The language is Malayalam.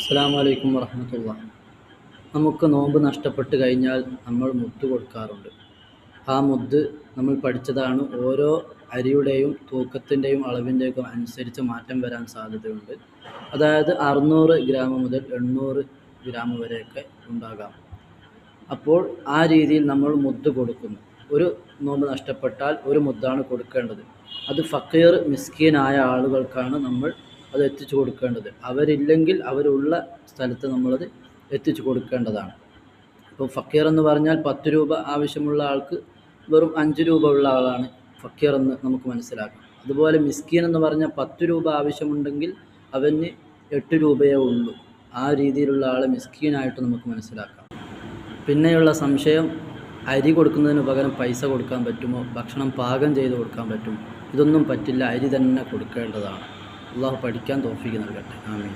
അസ്സലാമു അലൈക്കും വറഹ്മത്തുള്ളാഹി. നമുക്ക് നോമ്പ് നഷ്ടപ്പെട്ട് കഴിഞ്ഞാൽ നമ്മൾ മുത്ത് കൊടുക്കാറുണ്ട്. ആ മുത്ത് നമ്മൾ പഠിച്ചതാണ്. ഓരോ അരിയുടെയും തൂക്കത്തിൻ്റെയും അളവിൻ്റെയൊക്കെ അനുസരിച്ച് മാറ്റം വരാൻ സാധ്യതയുണ്ട്. അതായത് 600 ഗ്രാം മുതൽ 800 ഗ്രാം വരെയൊക്കെ ഉണ്ടാകാം. അപ്പോൾ ആ രീതിയിൽ നമ്മൾ മുത്ത് കൊടുക്കുന്നു. ഒരു നോമ്പ് നഷ്ടപ്പെട്ടാൽ ഒരു മുദ്ദാണ് കൊടുക്കേണ്ടത്. അത് ഫക്കീർ മിസ്കീനായ ആളുകൾക്കാണ് നമ്മൾ അത് എത്തിച്ചു കൊടുക്കേണ്ടത്. അവരില്ലെങ്കിൽ അവരുള്ള സ്ഥലത്ത് നമ്മളത് എത്തിച്ചു കൊടുക്കേണ്ടതാണ്. ഇപ്പോൾ ഫക്കീർ എന്ന് പറഞ്ഞാൽ 10 രൂപ ആവശ്യമുള്ള ആൾക്ക് വെറും 5 രൂപ ഉള്ള ആളാണ് ഫക്കീർ എന്ന് നമുക്ക് മനസ്സിലാക്കാം. അതുപോലെ മിസ്കീൻ എന്ന് പറഞ്ഞാൽ 10 രൂപ ആവശ്യമുണ്ടെങ്കിൽ അവന് 8 രൂപയേ ഉള്ളൂ. ആ രീതിയിലുള്ള ആളെ മിസ്കീനായിട്ട് നമുക്ക് മനസ്സിലാക്കാം. പിന്നെയുള്ള സംശയം, അരി കൊടുക്കുന്നതിന് പകരം പൈസ കൊടുക്കാൻ പറ്റുമോ, ഭക്ഷണം പാകം ചെയ്ത് കൊടുക്കാൻ പറ്റുമോ? ഇതൊന്നും പറ്റില്ല, അരി തന്നെ കൊടുക്കേണ്ടതാണ്. അള്ളാഹു പഠിക്കാൻ തൗഫീഖ് നൽകട്ടെ. ആമീൻ.